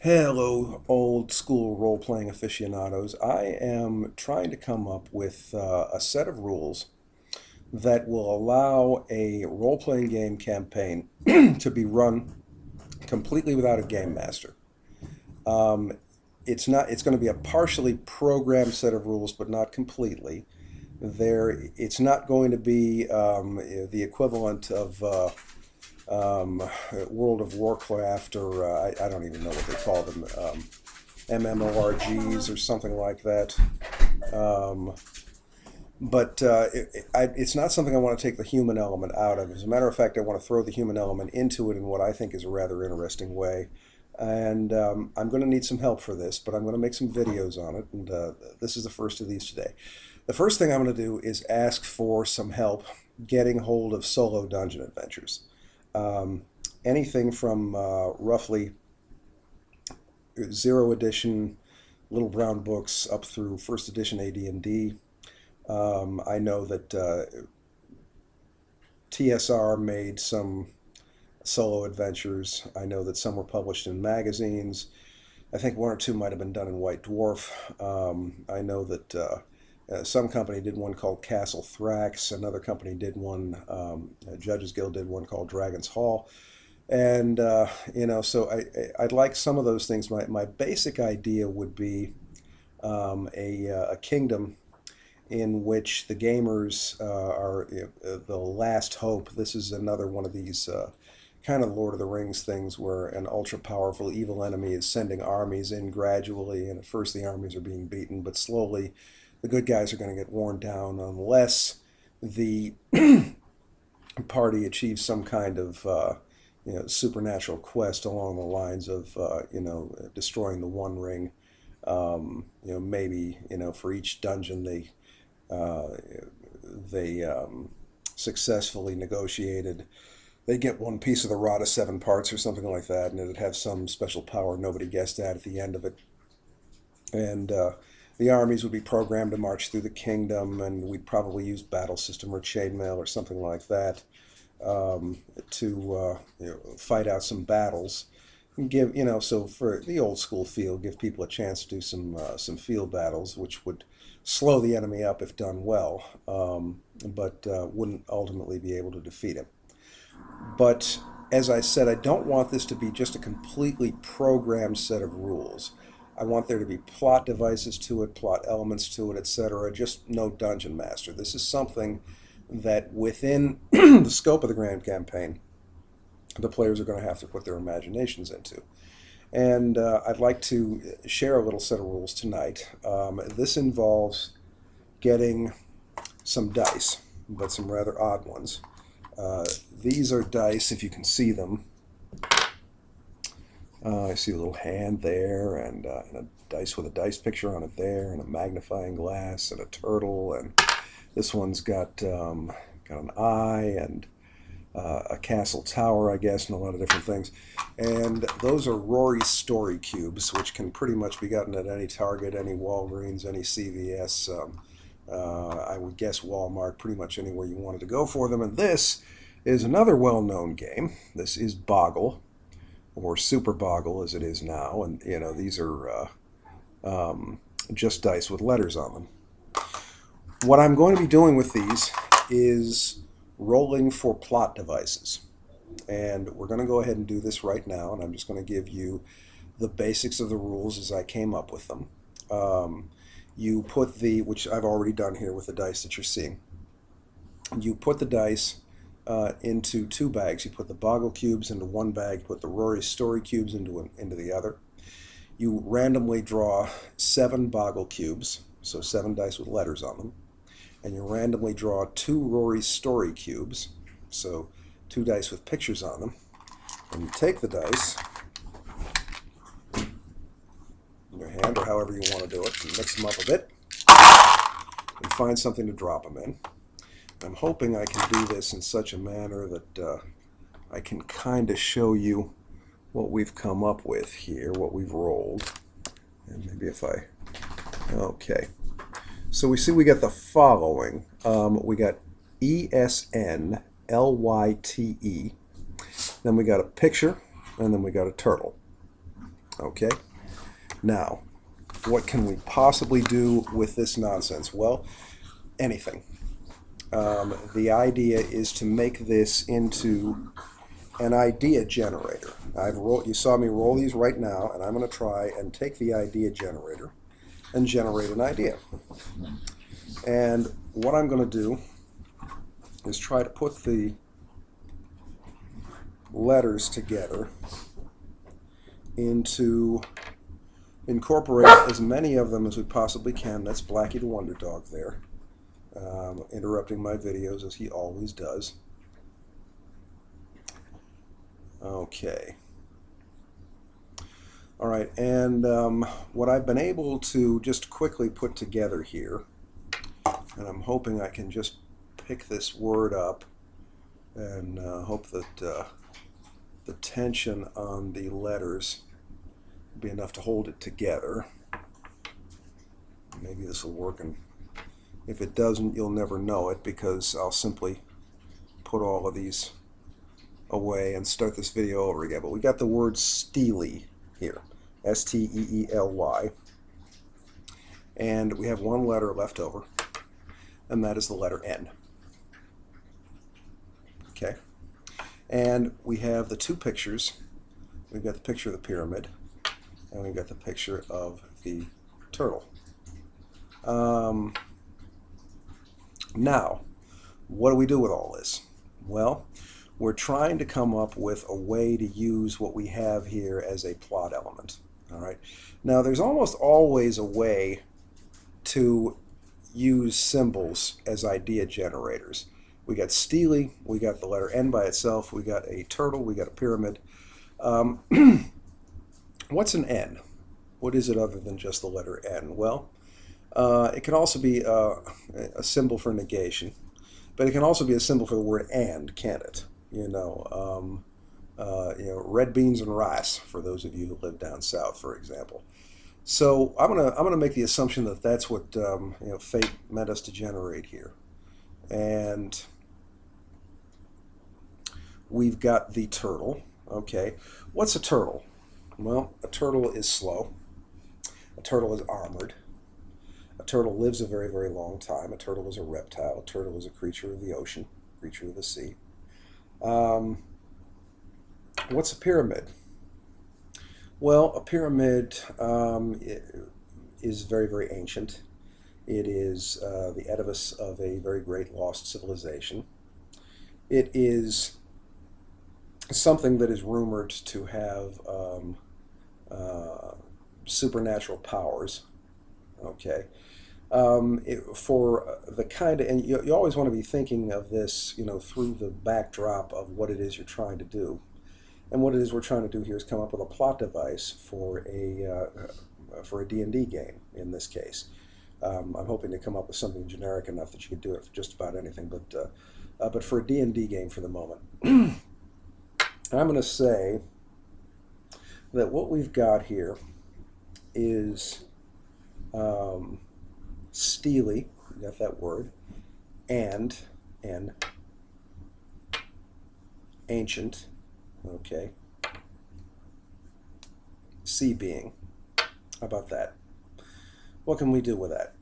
Hello, old school role playing aficionados. I am trying to come up with a set of rules that will allow a role playing game campaign to be run completely without a game master. Um, it's going to be a partially programmed set of rules, but not completely. It's not going to be the equivalent of um, World of Warcraft or I don't even know what they call them. MMORGs or something like that. Um, but it's not something I want to take the human element out of. As a matter of fact, I want to throw the human element into it in what I think is a rather interesting way. And I'm going to need some help for this, but I'm going to make some videos on it. And this is the first of these today. The first thing I'm going to do is ask for some help getting hold of solo dungeon adventures. Um, Anything from roughly zero edition little brown books up through first edition AD&D. I know that TSR made some solo adventures. I know that some were published in magazines. I think one or two might have been done in White Dwarf. I know that some company did one called Castle Thrax. Another company did one, Judges Guild did one called Dragon's Hall. And, so I'd like some of those things. My basic idea would be a kingdom in which the gamers are the last hope. This is another one of these kind of Lord of the Rings things where an ultra powerful evil enemy is sending armies in gradually, and at first the armies are being beaten, but slowly the good guys are going to get worn down unless the party achieves some kind of supernatural quest along the lines of destroying the One Ring. Maybe for each dungeon uh, they successfully negotiated. They get one piece of the rod of seven parts or something like that, and it'd have some special power nobody guessed at the end of it. And the armies would be programmed to march through the kingdom, and we'd probably use battle system or chainmail or something like that to fight out some battles. And so for the old school feel, give people a chance to do some field battles, which would slow the enemy up if done well, but wouldn't ultimately be able to defeat him. But as I said, I don't want this to be just a completely programmed set of rules. I want there to be plot devices to it, plot elements to it, etc. Just no dungeon master. This is something that within the scope of the grand campaign, the players are going to have to put their imaginations into. And I'd like to share a little set of rules tonight. This involves getting some dice, but some rather odd ones. These are dice, if you can see them. I see a little hand there, and a dice with a dice picture on it there, and a magnifying glass, and a turtle, and this one's got an eye, and a castle tower, I guess, and a lot of different things. And those are Rory's story cubes, which can pretty much be gotten at any Target, any Walgreens, any CVS. I would guess Walmart, pretty much anywhere you wanted to go for them. And this is another well-known game. This is Boggle, or Super Boggle as it is now. And, these are just dice with letters on them. What I'm going to be doing with these is rolling for plot devices. And we're going to go ahead and do this right now, and I'm just going to give you the basics of the rules as I came up with them. You put which I've already done here with the dice that you're seeing, you put the dice into two bags. You put the Boggle cubes into one bag, you put the Rory story cubes into the other. You randomly draw 7 Boggle cubes, so 7 dice with letters on them. And you randomly draw 2 Rory story cubes, so 2 dice with pictures on them. And you take the dice in your hand, or however you want to do it, and mix them up a bit, and find something to drop them in. I'm hoping I can do this in such a manner that I can kind of show you what we've come up with here, what we've rolled. And maybe if okay. So we see we got the following. We got ESNLYTE. Then we got a picture, and then we got a turtle. Okay? Now, what can we possibly do with this nonsense? Well, anything. The idea is to make this into an idea generator. You saw me roll these right now, and I'm going to try and take the idea generator and generate an idea. And what I'm going to do is try to put the letters together into incorporate as many of them as we possibly can. That's Blackie the Wonder Dog there, interrupting my videos as he always does. Okay. All right, and what I've been able to just quickly put together here, and I'm hoping I can just pick this word up and hope that the tension on the letters will be enough to hold it together. Maybe this will work, and if it doesn't, you'll never know it, because I'll simply put all of these away and start this video over again. But we got the word steely here, S-T-E-E-L-Y, and we have one letter left over, and that is the letter N. Okay, and we have the two pictures. We've got the picture of the pyramid, and we've got the picture of the turtle. Now, what do we do with all this? Well, we're trying to come up with a way to use what we have here as a plot element. All right. Now, there's almost always a way to use symbols as idea generators. We got steely, we got the letter N by itself, we got a turtle, we got a pyramid. What's an N? What is it other than just the letter N? Well, it can also be a symbol for negation, but it can also be a symbol for the word and, can't it? Red beans and rice, for those of you who live down south, for example. So I'm gonna make the assumption that that's what fate meant us to generate here, and we've got the turtle. Okay, what's a turtle? Well, a turtle is slow. A turtle is armored. A turtle lives a very, very long time. A turtle is a reptile. A turtle is a creature of the ocean, creature of the sea. What's a pyramid? Well, a pyramid is very, very ancient. It is the edifice of a very great lost civilization. It is something that is rumored to have supernatural powers. Okay. For the kind of, and you always want to be thinking of this, through the backdrop of what it is you're trying to do. And what it is we're trying to do here is come up with a plot device for a D&D game, in this case. I'm hoping to come up with something generic enough that you could do it for just about anything, but for a D&D game for the moment. I'm going to say that what we've got here is steely, you got that word, and ancient, okay, sea being. How about that? What can we do with that?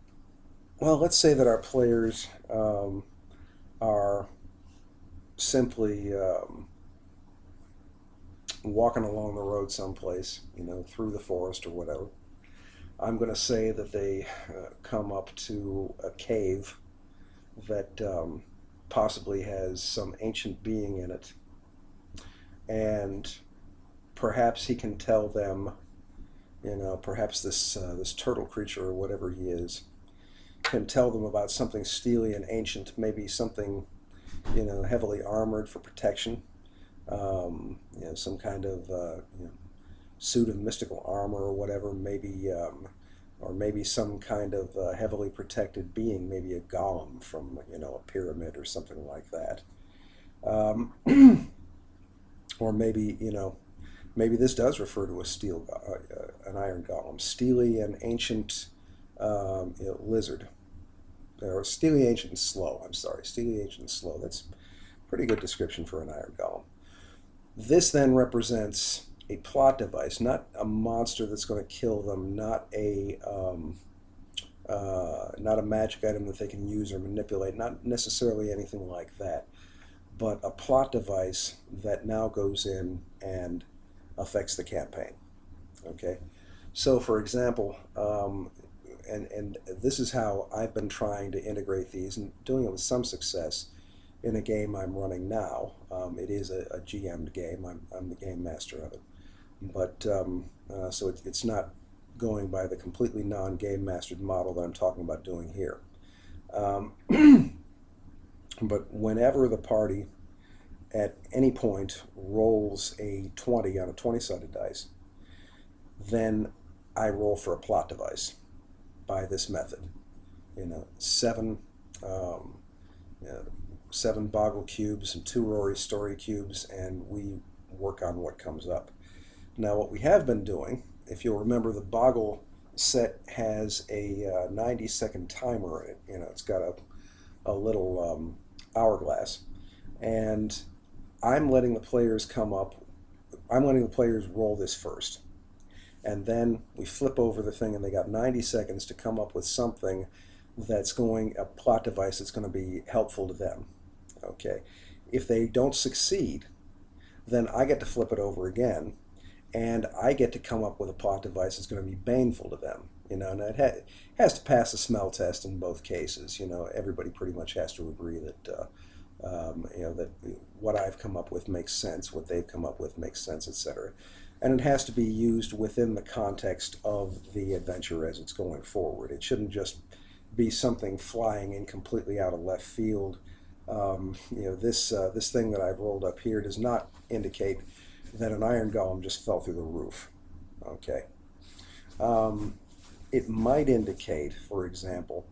Well, let's say that our players are simply walking along the road someplace, through the forest or whatever. I'm going to say that they come up to a cave that possibly has some ancient being in it, and perhaps he can tell them, perhaps this turtle creature or whatever he is can tell them about something steely and ancient, maybe something heavily armored for protection, some kind of suit of mystical armor or whatever, maybe, or maybe some kind of heavily protected being, maybe a golem from a pyramid or something like that, or maybe maybe this does refer to an iron golem, steely and ancient lizard, or steely, ancient, and slow. I'm sorry, steely, ancient, and slow. That's a pretty good description for an iron golem. This then represents a plot device, not a monster that's going to kill them, not a magic item that they can use or manipulate, not necessarily anything like that, but a plot device that now goes in and affects the campaign. Okay, so for example, and this is how I've been trying to integrate these and doing it with some success in a game I'm running now. It is a GM'd game. I'm the game master of it, but so it's not going by the completely non-game mastered model that I'm talking about doing here. Um, but whenever the party at any point rolls a 20 on a 20-sided dice, then I roll for a plot device by this method. You know, um, you know, seven Boggle cubes and two Rory Story cubes, and we work on what comes up. Now, what we have been doing, if you'll remember, the Boggle set has a 90-second timer in it. You know, it's got a little hourglass, and I'm letting the players come up. I'm letting the players roll this first, and then we flip over the thing, and they got 90 seconds to come up with something that's a plot device that's going to be helpful to them. Okay, if they don't succeed, then I get to flip it over again, and I get to come up with a plot device that's going to be baneful to them. You know, and it has to pass a smell test in both cases. You know, everybody pretty much has to agree that you know, that what I've come up with makes sense, what they've come up with makes sense, etc. And it has to be used within the context of the adventure as it's going forward. It shouldn't just be something flying in completely out of left field. You know, this thing that I've rolled up here does not indicate that an iron golem just fell through the roof. Okay. It might indicate, for example,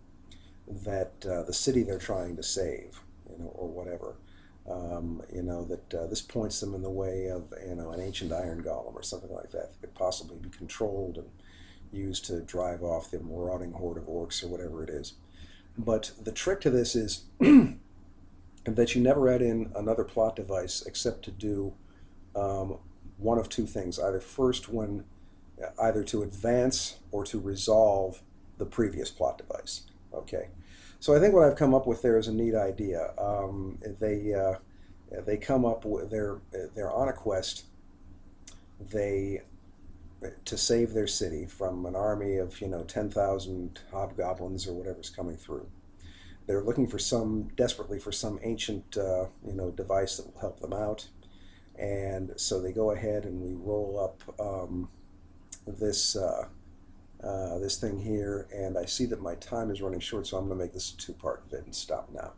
that the city they're trying to save, you know, or whatever, you know, that this points them in the way of, you know, an ancient iron golem or something like that that could possibly be controlled and used to drive off the marauding horde of orcs or whatever it is. But the trick to this is that you never add in another plot device except to do one of two things: either to advance or to resolve the previous plot device. Okay, so I think what I've come up with there is a neat idea. They come up with they're on a quest. To save their city from an army of, you know, 10,000 hobgoblins or whatever's coming through. They're looking desperately for some ancient you know, device that will help them out. And so they go ahead and we roll up this this thing here, and I see that my time is running short, so I'm going to make this a two-part vid and stop now.